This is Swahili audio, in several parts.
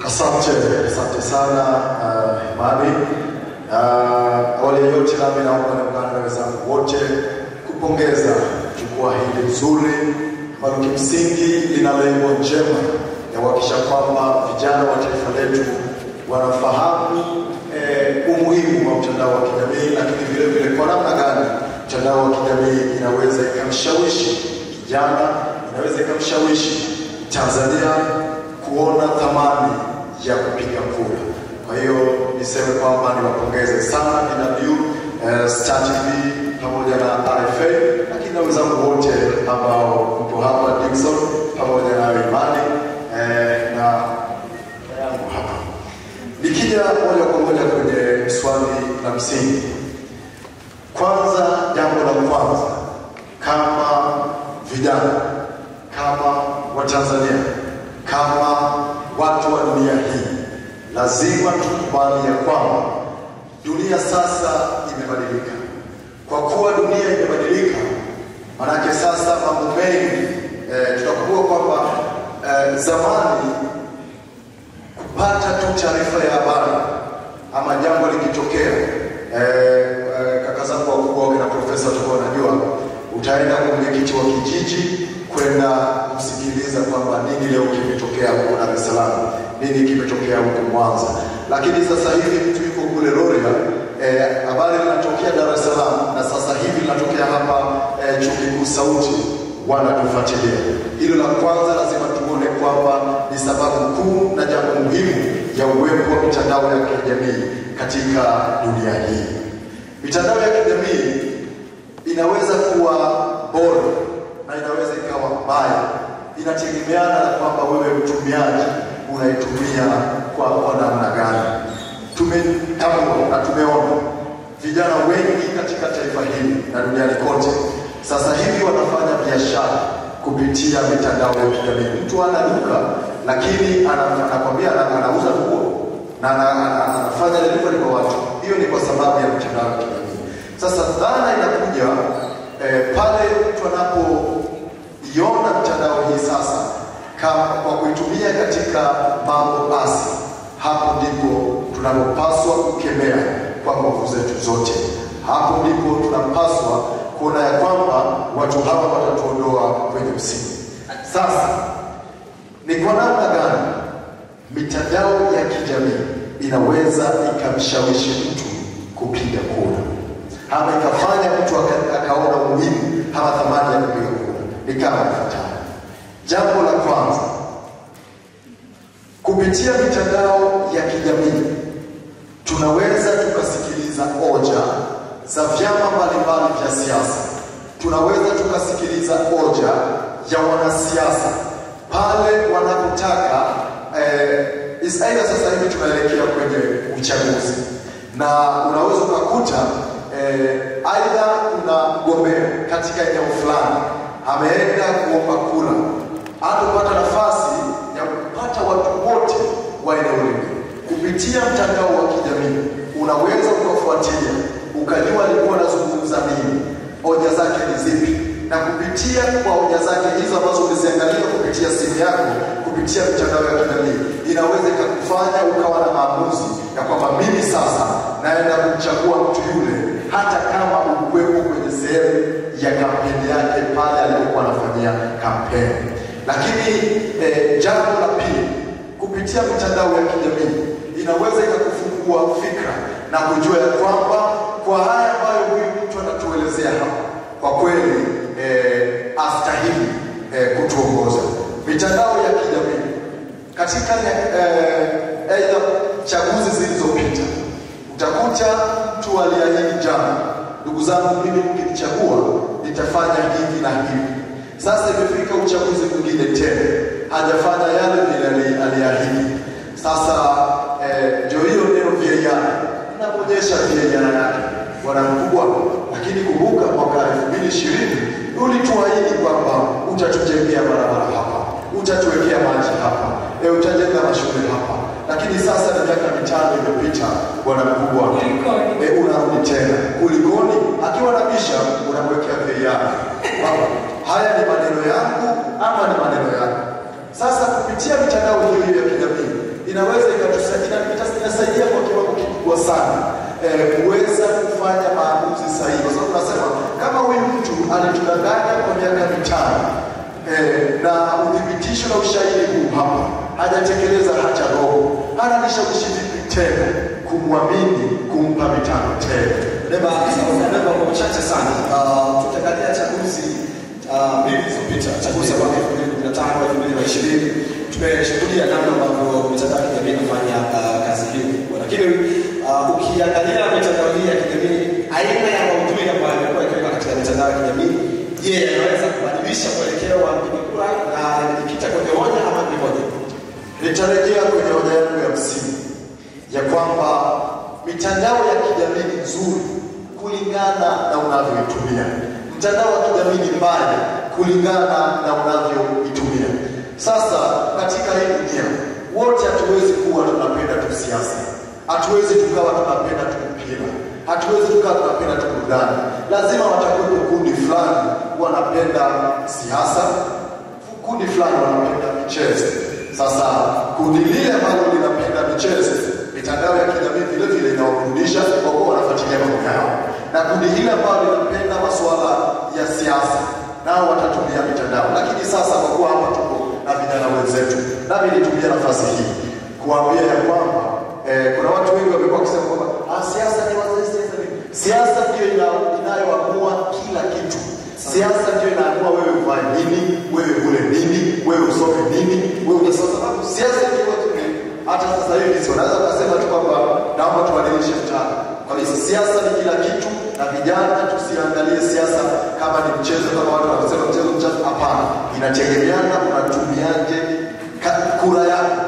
Asante sana Imani. Awali yote nami naomba niungane na wenzangu wote kupongeza jukwaa hili nzuri ambalo kimsingi lina lengo njema ya kuhakikisha kwamba vijana wa taifa letu wanafahamu umuhimu wa mtandao wa kijamii, lakini vile vile kwa namna gani mtandao wa kijamii inaweza ikamshawishi kijana, inaweza ikamshawishi Tanzania kuona thamani ya kupiga kura. Kwa hiyo niseme kwamba niwapongeze sana DW, Star TV pamoja na RFA, lakini na wenzangu wote ambao mpo hapa, Dickson pamoja na Imani na yangu hapa. Nikija moja kwa moja kwenye swali la msingi. Kwanza, jambo la kwanza, kama vijana, kama Watanzania, kama watu wa dunia hii, lazima tukubali ya kwamba dunia sasa imebadilika. Kwa kuwa dunia imebadilika, manake sasa mambo mengi tutakumbuka kwamba zamani kupata tu taarifa ya habari ama jambo likitokea, kaka zangu wakubwa na profesa tukao najua, utaenda kwa mwenyekiti wa kijiji kwenda kusikiliza kwamba nini leo kimetokea huko Dar es Salaam, nini kimetokea huko Mwanza. Lakini sasa hivi mtu yuko kule Rorya, habari inatokea Dar es Salaam na sasa hivi inatokea hapa Chuo Kikuu Sauti, wanatufuatilia. Hilo la kwanza lazima tuone kwamba ni sababu kuu na jambo muhimu ya uwepo wa mitandao ya kijamii katika dunia hii. Mitandao ya kijamii inaweza kuwa bora na inaweza ikawa mbaya, inategemeana na kwamba wewe mtumiaji unaitumia kwa namna gani. Tumetambua na tumeona vijana wengi katika taifa hili na duniani kote sasa hivi wanafanya biashara kupitia mitandao ya kijamii. Mtu ana duka lakini anakwambia anauza nguo na anafanya delivery kwa watu. Hiyo ni kwa sababu ya mitandao ya kijamii. Sasa dhana inakuja pale mtu anapoiona mtandao hii sasa kama kwa kuitumia katika mambo asi, hapo ndipo tunapopaswa kukemea kwa nguvu zetu zote. Hapo ndipo tunapaswa kuona ya kwamba watu hawa watatuondoa kwenye msingi. Sasa ni kwa namna gani mitandao ya kijamii inaweza ikamshawishi mtu kupiga kura, ama ikafanya mtu akaona umuhimu ama thamani ya kupiga kura? Ni kama ifuatavyo. Jambo la kwanza, kupitia mitandao ya kijamii tunaweza tukasikiliza hoja za vyama mbalimbali vya siasa. Tunaweza tukasikiliza hoja ya wanasiasa pale wanapotaka aidha sasa hivi tunaelekea kwenye uchaguzi, na unaweza ukakuta aidha kuna mgombea katika eneo fulani ameenda kuomba kura, atapata nafasi ya kupata watu wote wa eneo lile. Kupitia mtandao wa kijamii unaweza ukafuatilia ukajua alikuwa anazungumza nini, hoja zake ni zipi, na kupitia kwa hoja zake hizo ambazo umeziangalia kupitia simu yako, kupitia mitandao ya kijamii, inaweza ikakufanya ukawa na maamuzi ya kwamba mimi sasa naenda kumchagua mtu yule, hata kama ukuwepo kwenye sehemu ya kampeni yake pale alipokuwa anafanyia kampeni. Lakini jambo la pili, kupitia mitandao ya kijamii inaweza ikakufungua fikra na kujua ya kwamba kwa haya ambayo huyu mtu anatuelezea hapa, kwa kweli astahili kutuongoza. Mitandao ya kijamii katika aidha chaguzi zilizopita, utakuta mtu aliahidi jana, ndugu zangu, mimi mkinichagua nitafanya hivi na hivi. Sasa imefika uchaguzi mwingine tena, hajafanya yale vile aliahidi. Sasa ndio hiyo neno vijana inaonyesha vijana yake bwana mkubwa, lakini kumbuka mwaka 2020 ulituahidi kwamba utatujengea barabara hapa, utatuwekea maji hapa, utajenga mashule hapa, lakini sasa ni miaka 5 imepita bwana mkubwa, unarudi tena. Kulikoni? Akiwa na bisha unamwekea vijana. Haya ni maneno yangu ama ni maneno yako? Sasa kupitia mitandao hiyo ya kijamii inaweza inasaidia kwa kiwango kikubwa sana kuweza kufanya maamuzi sahihi. Kwa sababu tunasema kama huyu mtu alitudanganya kwa miaka 5 na udhibitisho na ushahidi huu hapa hajatekeleza haja roho, ananishawishi vipi tena kumwamini, kumpa mitano tena? Neba kwa mchache sana tutaangalia chaguzi mbili zilizopita, chaguzi za mwaka 2015 2020. Tumeshuhudia namna ambavyo mitandao ya kijamii inafanya kazi hii. Lakini ukiangalia mitandao hii ya kijamii, aina ya maudhui ambayo imekuwa ikiwekwa katika mitandao ya kijamii, je, yanaweza kubadilisha mwelekeo wa mpiga kura na yanajikita kwenye hoja ama ni hoja? Nitarejea kwenye hoja yangu ya msingi ya kwamba mitandao ya kijamii ni nzuri kulingana na unavyoitumia. Mtandao wa kijamii ni mbaya kulingana na unavyoitumia. Sasa katika hii dunia wote hatuwezi kuwa tunapenda tu siasa, hatuwezi tukawa tunapenda tu mpira, hatuwezi tukawa tunapenda tu burudani. Lazima watakuwepo kundi fulani wanapenda siasa, kundi fulani wanapenda michezo. Sasa kundi lile ambalo linapenda michezo, mitandao ya kijamii vile vile inawaburudisha kwa kuwa wanafuatilia mambo yao, na kundi hile ambalo linapenda masuala ya siasa nao watatumia mitandao. Lakini sasa kwa kuwa hapa tuko na vijana wenzetu, nami nitumia nafasi hii kuambia ya kwamba kuna watu wengi wamekuwa wakisema kwamba siasa ni wazee, siasa ndio inayoamua kila kitu. Siasa ndio inaamua wewe uvae nini, wewe ule nini, wewe usome nini, wewe unasoma. Sababu siasa ndio watu hata sasa hivi sio naweza kusema tu kwamba naomba tubadilishe mtaala. Kwa hiyo siasa ni kila kitu, na vijana tusiangalie siasa kama ni mchezo, kama watu wanasema mchezo. Hapana, inategemeana unatumiaje kura yako.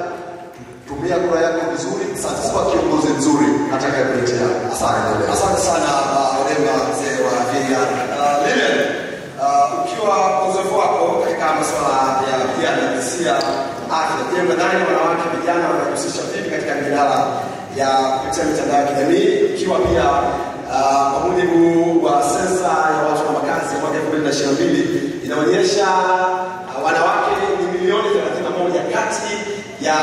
Tumia kura yako vizuri, sasa kiongozi mzuri atakayekuletea. Asante sana Odemba, mzee wa vijana. Lilian, ukiwa uzoefu wako katika masuala ya vijana hisia afya, je, mnadhani wanawake vijana wanahusisha vipi katika mijadala ya kupitia mitandao ya kijamii, ikiwa pia kwa mujibu wa sensa ya watu na makazi ya mwaka 2022 inaonyesha wanawake ni milioni 31 kati ya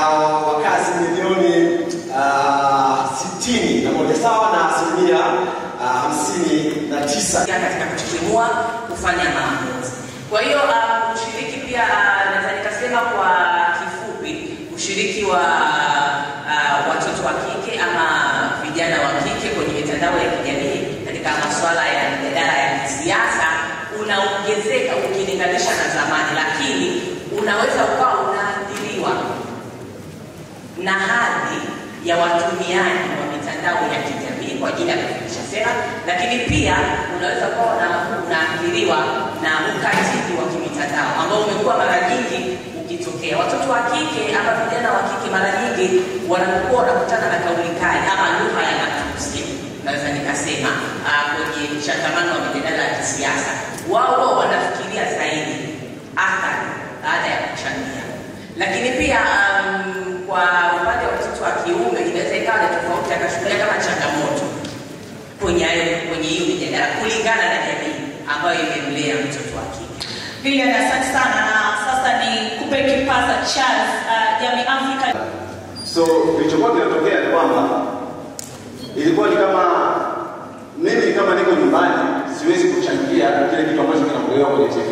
wakazi milioni 61, sawa na 59% katika kuchukua kufanya maamuzi. Kwa hiyo ushiriki pia naweza nikasema kwa kifupi, ushiriki wa watoto wa kike ama vijana wa kike kwenye mitandao ya kijamii katika masuala ya mijadala ya kisiasa unaongezeka ukilinganisha na zamani, lakini unaweza ukawa unaathiriwa na hadhi ya watumiaji wa mitandao ya kijamii kwa ajili ya kufikisha sera, lakini pia unaweza kuwa unaathiriwa na ukatili wa kimitandao ambao umekuwa mara nyingi ukitokea. Watoto wa kike ama vijana wa kike mara nyingi wanapokuwa wanakutana na kauli kali ama lugha ya matusi, naweza nikasema kwenye mshakamano wa mijadala ya kisiasa, wao wanafikiria zaidi athari baada ya kuchangia. Lakini pia kwa upande wa mtoto wa kiume inaweza ikawa ni tofauti, akashuhudia kama changamoto kwenye hiyo mijadala kulingana na jamii ambayo imemlea mtoto wa kike. Pia asante sana, na sasa ni kupe kipaza Charles Jamii Afrika. So kilichokuwa kinatokea ni kwamba ilikuwa ni kama mimi kama niko nyumbani siwezi kuchangia kile kitu ambacho kinaongelewa kwenye TV.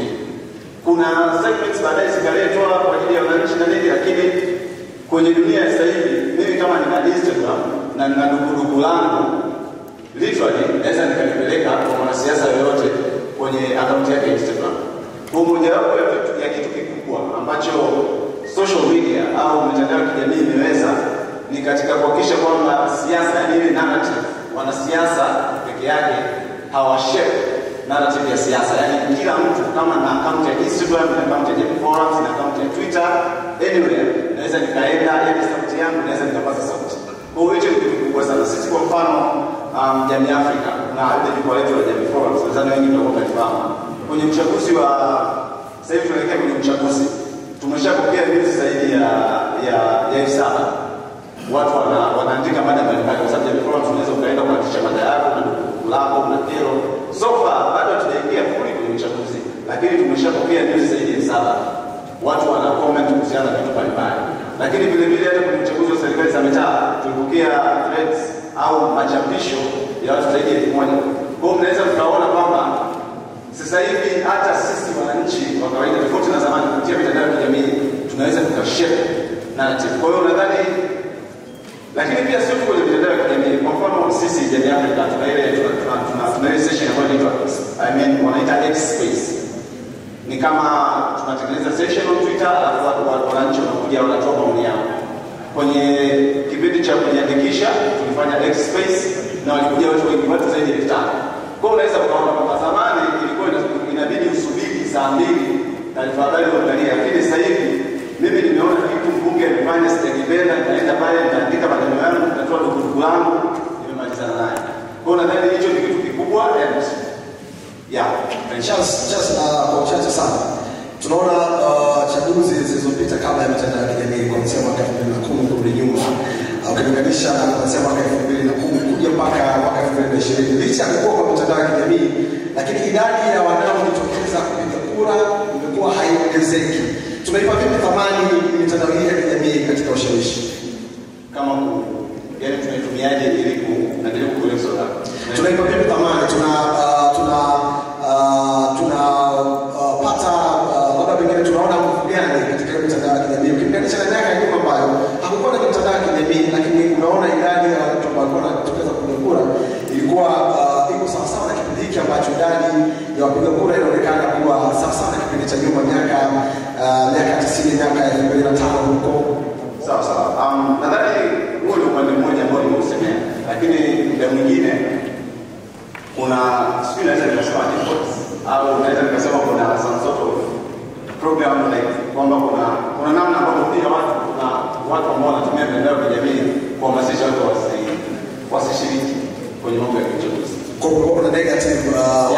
Kuna segments baadaye zikaletwa kwa ajili ya wananchi na nini, lakini kwenye dunia ya sasa hivi mimi kama nina Instagram na nina dukuduku langu, literally naweza nikalipeleka kwa mwanasiasa yoyote kwenye account yake Instagram. Kwa mojawapo ya kitu kikubwa ambacho social media au mitandao ya kijamii imeweza ni katika kuhakikisha kwamba siasa, yani ile narrative, wanasiasa peke yake hawashape narrative ya siasa. Yani kila mtu kama na account ya Instagram, na account ya Jamii Forums, na account ya Twitter, anywhere naweza nikaenda ile sauti yangu naweza nikapaza sauti. Kwa hiyo hicho ni kitu kikubwa sana. Sisi kwa mfano Jamii Afrika na ile jukwaa letu la Jamii Forums, nadhani wengi ndio wanafahamu. Kwenye uchaguzi wa sasa hivi tunaelekea kwenye uchaguzi, tumeshapokea views zaidi ya 7,000. Watu wanaandika mada mbalimbali, kwa sababu Jamii Forums unaweza ukaenda kuandika mada yako na ndugu lako na kero. So far bado tunaingia kule kwenye uchaguzi, lakini tumeshapokea views zaidi ya 7,000. Watu wana comment kuhusiana na vitu mbalimbali. Lakini lakini vile vile hata kwenye uchaguzi wa serikali za mitaa tulipokea threats au machapisho ya watu zaidi ya 1000. Kwa hiyo mnaweza mkaona kwamba sasa hivi hata sisi wananchi wa kawaida, tofauti na zamani, kupitia mitandao ya kijamii tunaweza tukashare narrative. Kwa hiyo nadhani, lakini pia sio tu kwenye mitandao ya kijamii. Kwa mfano sisi Jamii Afrika tuna ile session ambayo inaitwa wanaita X Space. Ni kama tunatengeneza session on Twitter, alafu wananchi wanakuja wanatoa maoni yao. Kwenye kipindi cha kujiandikisha tulifanya X Space na walikuja watu wengi, watu zaidi ya 5000. Kwa hiyo unaweza kuona kwamba zamani ilikuwa inabidi usubiri saa 2 taarifa habari uangalie, lakini sasa hivi mimi nimeona kitu mbunge amefanya, sitakipenda, nitaenda pale nitaandika maneno yangu, nitatoa dukuduku langu, nimemalizana naye. Kwa hiyo nadhani hicho ni kitu kikubwa. Just kwa uchache sana tunaona chaguzi zilizopita kabla ya mitandao ya kijamii kuanzia mwaka 2010 kurudi nyuma, ukilinganisha na kuanzia mwaka 2010 kuja mpaka mwaka 2020, licha ya kukua kwa mitandao ya kijamii, lakini idadi ya wanaojitokeza kupiga kura imekuwa haiongezeki. Tunaipa vipi thamani mitandao hii ya kijamii katika ushawishi? Kama yani tunaitumiaje ili kuendelea kueleza? Tunaipa vipi thamani? Tunapata labda pengine tunaona nguvu gani katika mitandao ya kijamii ukilinganisha na miaka ya nyuma ambayo hakukuwa na mitandao ya kijamii, lakini unaona idadi ya watu ambao wanatokeza kupiga kura ilikuwa iko sawa sawa na kipindi hiki ambacho idadi ya wapiga kura inaonekana kuwa sawa sawa na kipindi cha nyuma, miaka 90, miaka 2005 huko. Sawa sawa. Nadhani huo ni upande mmoja ambao nimeusemea, lakini muda mwingine kuna sio naweza nikasema default au naweza nikasema kuna some sort of program like kwamba kuna namna ambayo pia watu ambao wanatumia mitandao ya kijamii kuhamasisha watu wasishiriki kwenye mambo ya uchaguzi. Kwa hiyo kuna negative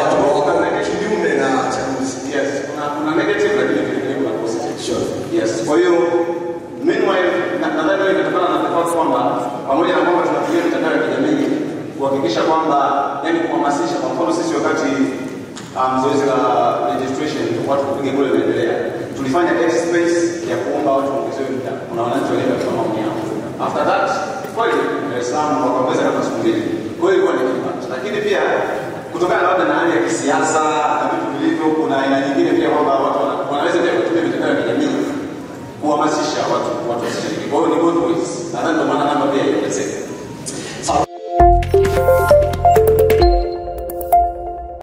watu wako kinyume na chaguzi. Yes, kuna negative lakini pia kuna positive. Sure. Yes. Kwa hiyo meanwhile nadhani wewe kutokana na tofauti kwamba pamoja na kwamba tunatumia mitandao ya kijamii kuhakikisha kwamba yani kuhamasisha, kwa mfano sisi wakati zoezi la registration watu kupiga kura inaendelea, tulifanya X Space ya kuomba watu waongezewe muda. Kuna wananchi walienda kwa maoni yao. After that kweli Dar es Salaam wakaongeza kama siku 2. Kwa hiyo ilikuwa ni kitu. Lakini pia kutokana labda na hali ya kisiasa na vitu vilivyo, kuna aina nyingine pia kwamba watu wanaweza pia kutumia mitandao ya kijamii kuhamasisha watu wasishiriki. Kwa hiyo ni both ways. Nadhani ndio maana namba pia iongezeke.